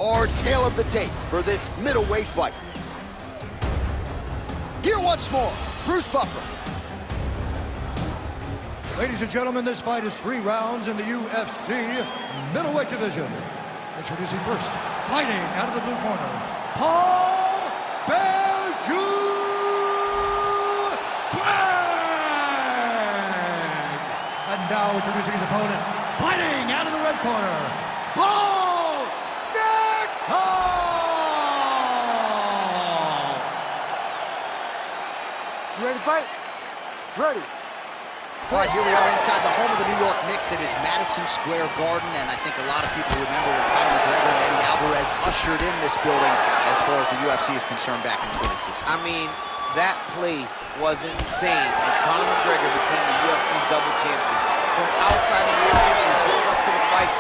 our tale of the tape for this middleweight fight. Here once more, Bruce Buffer. Ladies and gentlemen, this fight is 3 rounds in the UFC middleweight division. Introducing first, fighting out of the blue corner, Paul Bellew Craig. And now introducing his opponent, fighting out of the red corner, Paul Nickal. You ready to fight? Ready. All right, here we are inside the home of the New York Knicks. It is Madison Square Garden, and I think a lot of people remember when Conor McGregor and Eddie Alvarez ushered in this building as far as the UFC is concerned back in 2016. I mean, that place was insane, and Conor McGregor became the UFC's double champion. From outside the ring, he built up to the fight.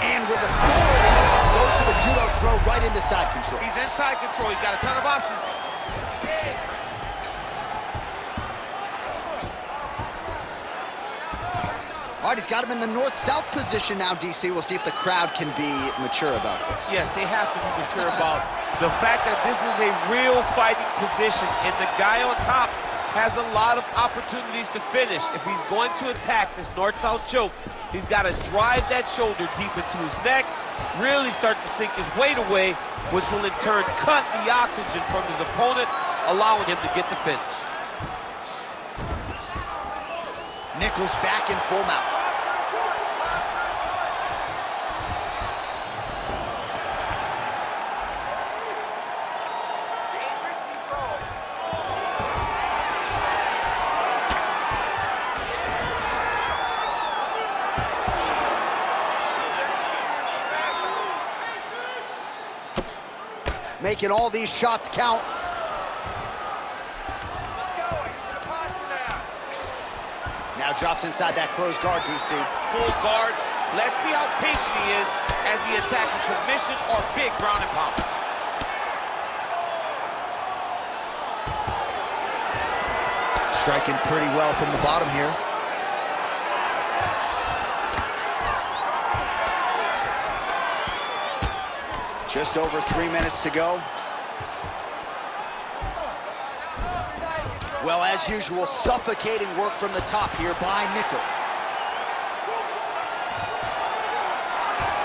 And with authority, goes to the judo throw right into side control. He's inside control. He's got a ton of options. All right, he's got him in the north-south position now, DC. We'll see if the crowd can be mature about this. Yes, they have to be mature about the fact that this is a real fighting position, and the guy on top has a lot of opportunities to finish. If he's going to attack this north-south choke, he's got to drive that shoulder deep into his neck, really start to sink his weight away, which will in turn cut the oxygen from his opponent, allowing him to get the finish. Nickal's back in full mount. Making all these shots count. Now drops inside that closed guard, DC. Full guard. Let's see how patient he is as he attacks a submission or big ground and pound. Striking pretty well from the bottom here. Just over 3 minutes to go. Well, as usual, suffocating work from the top here by Nickal.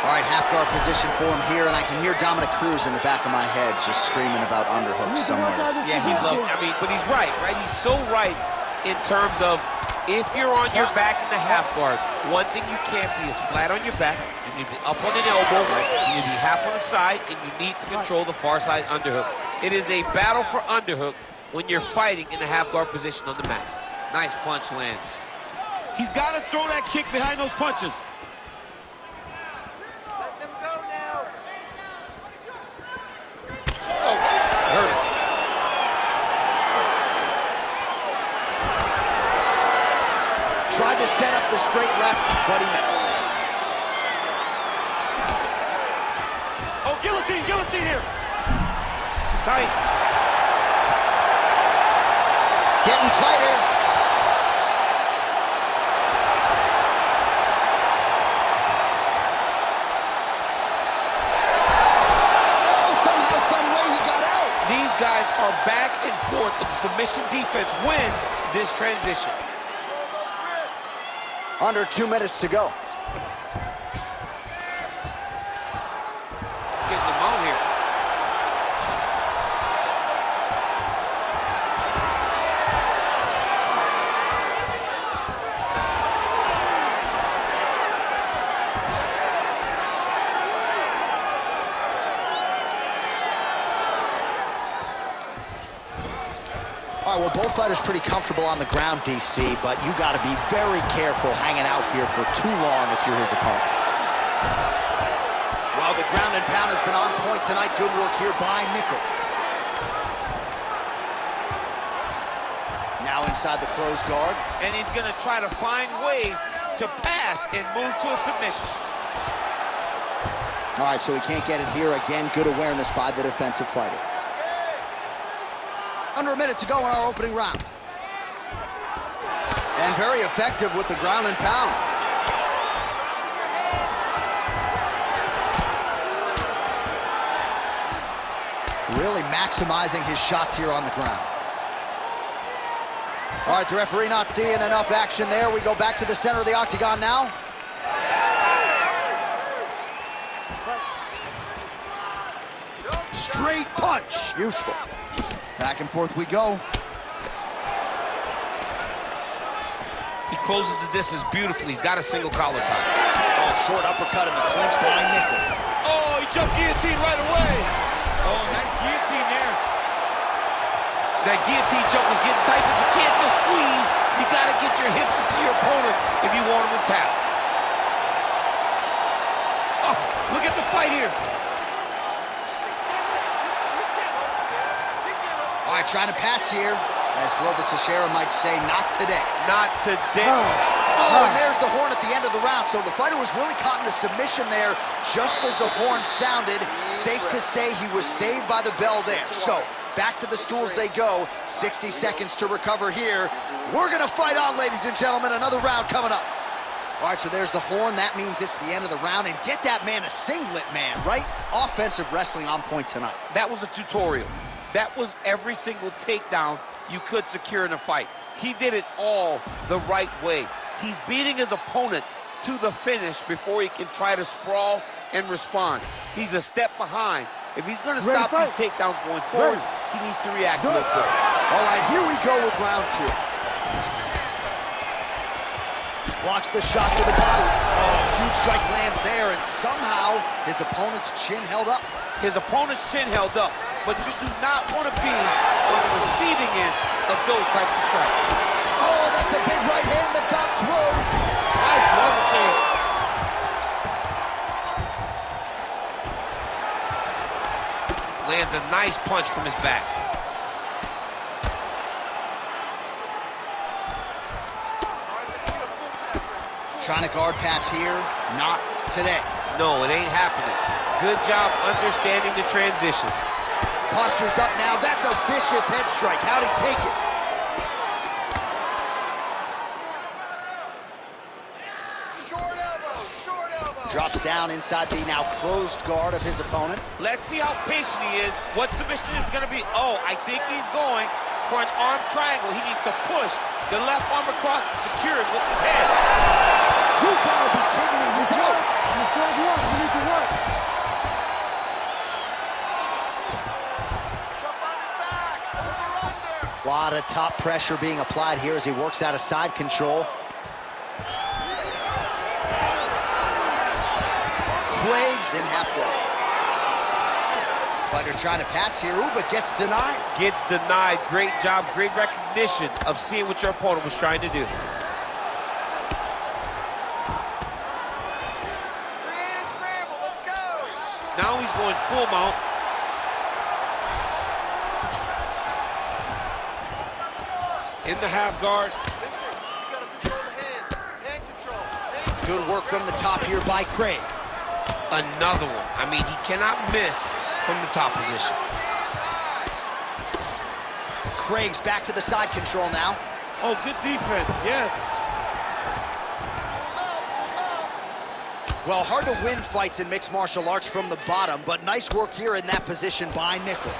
All right, half guard position for him here, and I can hear Dominic Cruz in the back of my head just screaming about underhooks somewhere. Yeah, he loves, but he's right? He's so right in terms of if you're on your back in the half guard, one thing you can't be is flat on your back. You need to be up on an elbow, you need to be half on the side, and you need to control the far side underhook. It is a battle for underhook when you're fighting in the half guard position on the mat. Nice punch lands. He's got to throw that kick behind those punches. Let them go now. Oh, hurt him. Tried to set up the straight left, but he missed. Oh, guillotine here. This is tight. Getting tighter. Oh, somehow, some way he got out. These guys are back and forth, but the submission defense wins this transition. Under 2 minutes to go. Getting them out here. All right, well, both fighters pretty comfortable on the ground, DC, but you got to be very careful hanging out here for too long if you're his opponent. Well, the ground and pound has been on point tonight. Good work here by Nickal. Now inside the closed guard. And he's going to try to find ways to pass and move to a submission. All right, so he can't get it here. Again, good awareness by the defensive fighter. Under a minute to go in our opening round. And very effective with the ground and pound. Really maximizing his shots here on the ground. All right, the referee not seeing enough action there. We go back to the center of the octagon now. Straight punch, useful. Back and forth we go. He closes the distance beautifully. He's got a single collar tie. Oh, short uppercut in the clinch by Nickal. Oh, he jumped guillotine right away. Oh, nice guillotine there. That guillotine choke is getting tight, but you can't just squeeze. You got to get your hips into your opponent if you want him to tap. Oh, look at the fight here. All right, trying to pass here. As Glover Teixeira might say, not today. Not today. Oh, and there's the horn at the end of the round. So the fighter was really caught in a submission there just as the horn sounded. Safe to say he was saved by the bell there. So back to the stools they go. 60 seconds to recover here. We're going to fight on, ladies and gentlemen. Another round coming up. All right, so there's the horn. That means it's the end of the round. And get that man a singlet, man, right? Offensive wrestling on point tonight. That was a tutorial. That was every single takedown you could secure in a fight. He did it all the right way. He's beating his opponent to the finish before he can try to sprawl and respond. He's a step behind. If he's going to stop these takedowns going forward, he needs to react real quick. All right, here we go with round two. Blocks the shot to the body. Oh, huge strike lands there, and somehow his opponent's chin held up. His opponent's chin held up, but you do not want to be on the receiving end of those types of strikes. Oh, that's a big right hand that got through. Nice level change. Lands a nice punch from his back. Trying to guard pass here, not today. No, it ain't happening. Good job understanding the transition. Posture's up now. That's a vicious head strike. How'd he take it? Short elbow, short elbow. Drops down inside the now closed guard of his opponent. Let's see how patient he is. What submission is going to be? Oh, I think he's going for an arm triangle. He needs to push the left arm across and secure it with his head. You gotta be kidding me. He's out. You still have work. You need to work. Jump on his back. Over, under. A lot of top pressure being applied here as he works out of side control. Craig's in half guard. Fighter trying to pass here, ooh, but gets denied. Gets denied. Great job, great recognition of seeing what your opponent was trying to do. Create a scramble. Let's go. Now he's going full mount. In the half guard. Listen, you gotta control the hands. Hand control. Hand Good work from the top here by Craig. Another one. I mean, he cannot miss from the top position. Craig's back to the side control now. Oh, good defense, yes. Well, hard to win fights in mixed martial arts from the bottom, but nice work here in that position by Nickal.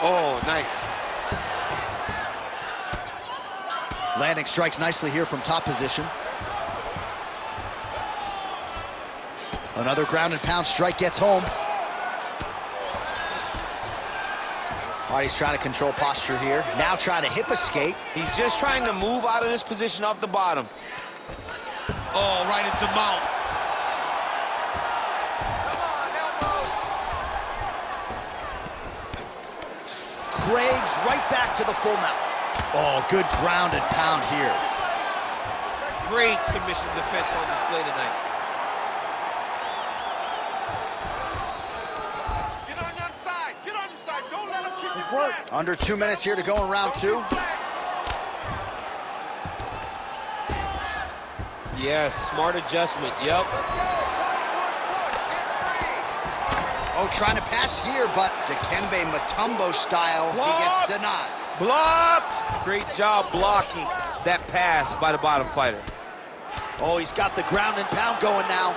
Oh, nice. Landing strikes nicely here from top position. Another ground and pound strike gets home. All right, he's trying to control posture here. Now trying to hip escape. He's just trying to move out of this position off the bottom. Oh, right into mount. Craig's right back to the full mount. Oh, good ground and pound here. Great submission defense on display tonight. Get on your side. Get on your side. Don't let him kick his work. back. Under 2 minutes here to go in round two. Yes, smart adjustment, yep. Let's go. Push, push, push. Get free. Oh, trying to pass here, but Dikembe Mutombo style, he gets denied. Blocked! Great job blocking that pass by the bottom fighter. Oh, he's got the ground and pound going now.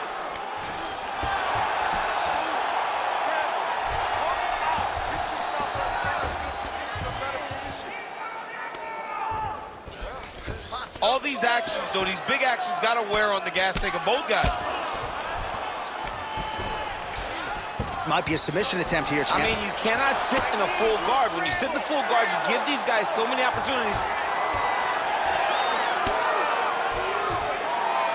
actions, though. These big actions got to wear on the gas tank of both guys. Might be a submission attempt here, champ. I mean, you cannot sit in a full guard. When you sit in the full guard, you give these guys so many opportunities.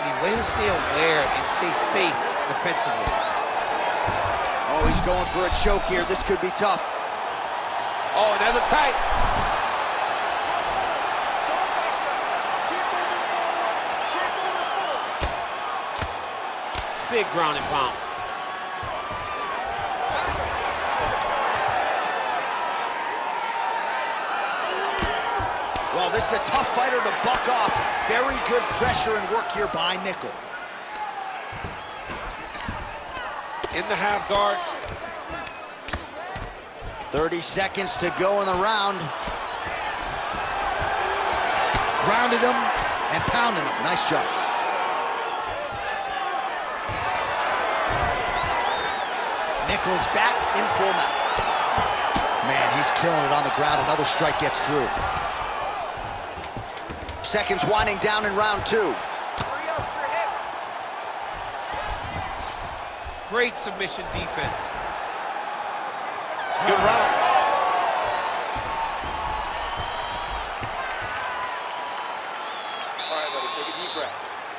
I mean, way to stay aware and stay safe defensively. Oh, he's going for a choke here. This could be tough. Oh, that looks tight. Big ground and pound. Well, this is a tough fighter to buck off. Very good pressure and work here by Nickal. In the half guard. 30 seconds to go in the round. Grounded him and pounded him. Nice job. Nickal's back in full mount. Man, he's killing it on the ground. Another strike gets through. Seconds winding down in round 2. Great submission defense. Good round. All right, buddy, take a deep breath.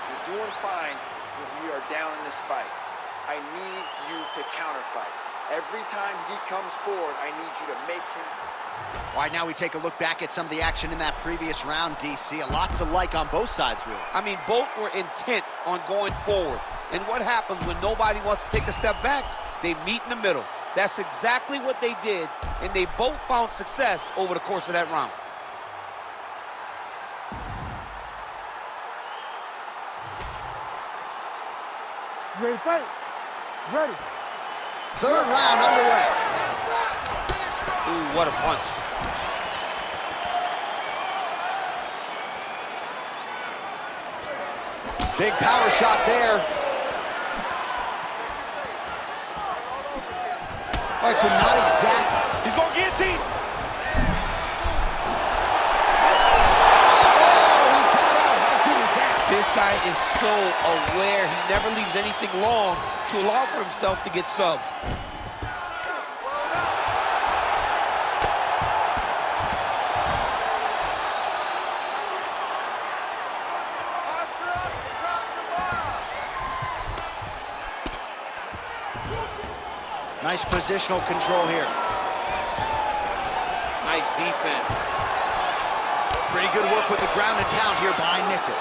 You're doing fine, but we are down in this fight. I need you to counterfight. Every time he comes forward, I need you to make him. All right, now we take a look back at some of the action in that previous round, DC. A lot to like on both sides, really. I mean, both were intent on going forward. And what happens when nobody wants to take a step back? They meet in the middle. That's exactly what they did, and they both found success over the course of that round. Ready to fight? Ready. Third round underway. Ooh, what a punch. Big power shot there. All right, so not exact. He's going to guillotine. Oh, he got out. How good is that? This guy is so aware. He never leaves anything long to allow for himself to get subbed. Posture up, drop your bombs. Nice positional control here. Nice defense. Pretty good work with the ground and pound here by Nickal.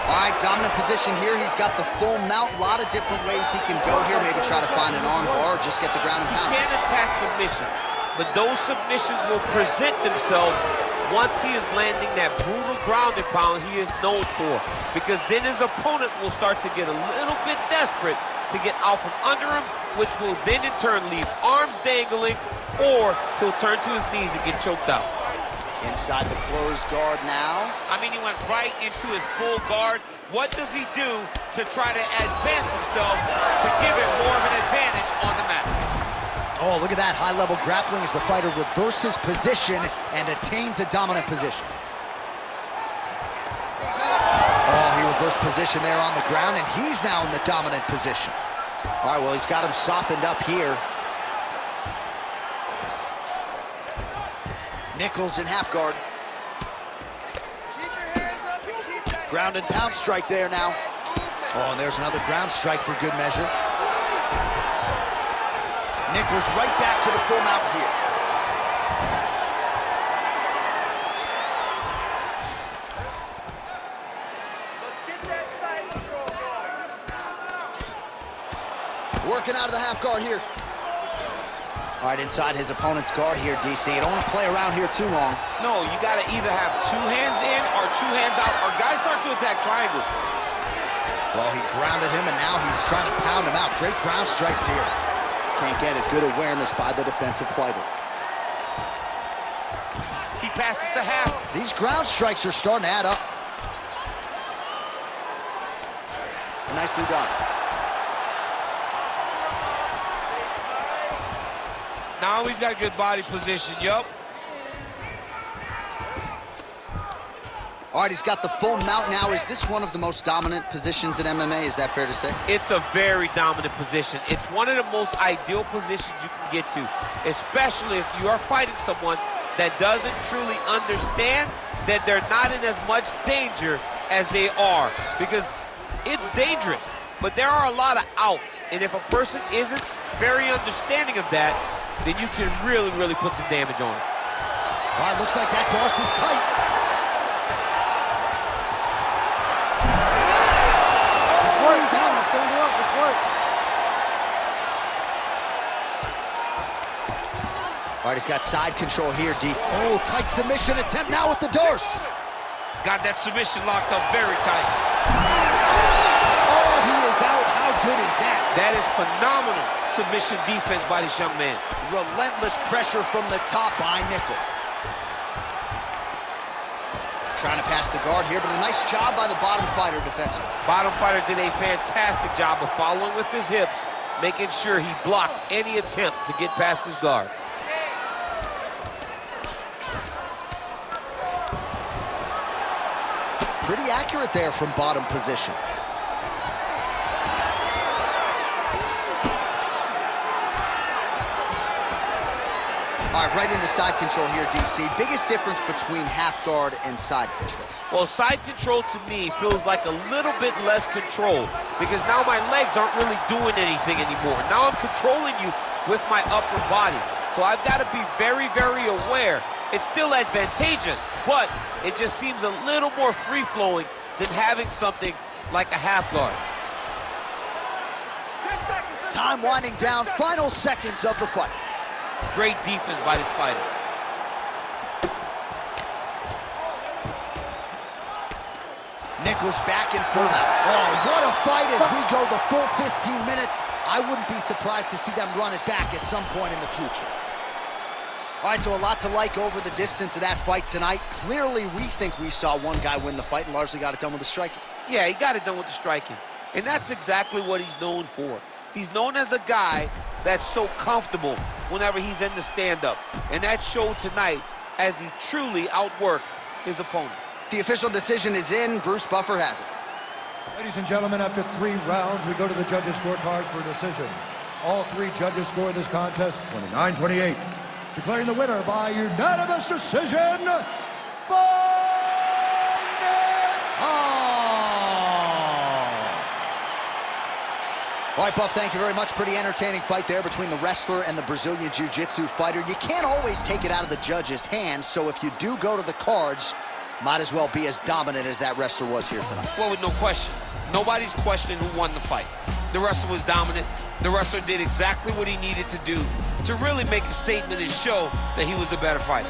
All right, dominant position here. He's got the full mount. A lot of different ways he can go here. Maybe try to find an arm bar or just get the ground and pound. Can't attack submissions, but those submissions will present themselves once he is landing that brutal ground and pound he is known for. Because then his opponent will start to get a little bit desperate to get out from under him, which will then in turn leave arms dangling, or he'll turn to his knees and get choked out. Inside the closed guard now. I mean, he went right into his full guard. What does he do to try to advance himself to give it more of an advantage on the mat? Oh, look at that. High-level grappling as the fighter reverses position and attains a dominant position. Oh, he reversed position there on the ground, and he's now in the dominant position. All right, well, he's got him softened up here. Nickal's in half guard. Keep your hands up and keep that Ground and pound strike there now. Oh, and there's another ground strike for good measure. Nickal's right back to the full mount here. Let's get that side control going. Working out of the half guard here. All right, inside his opponent's guard here, DC. You don't want to play around here too long. No, you got to either have two hands in or two hands out, or guys start to attack triangles. Well, he grounded him, and now he's trying to pound him out. Great ground strikes here. Can't get it. Good awareness by the defensive fighter. He passes to half. These ground strikes are starting to add up. Nicely done. Now he's got good body position, yup. All right, he's got the full mount now. Is this one of the most dominant positions in MMA? Is that fair to say? It's a very dominant position. It's one of the most ideal positions you can get to, especially if you are fighting someone that doesn't truly understand that they're not in as much danger as they are, because it's dangerous, but there are a lot of outs, and if a person isn't very understanding of that, then you can really, really put some damage on it. All right, looks like that doors is tight. He's out. All right, he's got side control here, DC. Oh, tight submission attempt now with the doors. Got that submission locked up very tight. Oh, he is out. How good is that? That is phenomenal submission defense by this young man. Relentless pressure from the top by Nickal. Trying to pass the guard here, but a nice job by the bottom fighter defensively. Bottom fighter did a fantastic job of following with his hips, making sure he blocked any attempt to get past his guard. Pretty accurate there from bottom position. All right, right into side control here, DC. Biggest difference between half guard and side control? Well, side control to me feels like a little bit less control, because now my legs aren't really doing anything anymore. Now I'm controlling you with my upper body. So I've got to be very, very aware. It's still advantageous, but it just seems a little more free-flowing than having something like a half guard. 10 seconds. Time winding down, final seconds of the fight. Great defense by this fighter. Nickal's back in full now. Oh, what a fight as we go the full 15 minutes. I wouldn't be surprised to see them run it back at some point in the future. All right, so a lot to like over the distance of that fight tonight. Clearly, we think we saw one guy win the fight and largely got it done with the striking. Yeah, he got it done with the striking. And that's exactly what he's known for. He's known as a guy that's so comfortable whenever he's in the stand-up. And that showed tonight as he truly outworked his opponent. The official decision is in. Bruce Buffer has it. Ladies and gentlemen, after 3 rounds, we go to the judges' scorecards for a decision. All 3 judges scored this contest 29-28. Declaring the winner by unanimous decision, All right, Buff, thank you very much. Pretty entertaining fight there between the wrestler and the Brazilian Jiu-Jitsu fighter. You can't always take it out of the judge's hands, so if you do go to the cards, might as well be as dominant as that wrestler was here tonight. Well, with no question. Nobody's questioning who won the fight. The wrestler was dominant. The wrestler did exactly what he needed to do to really make a statement and show that he was the better fighter.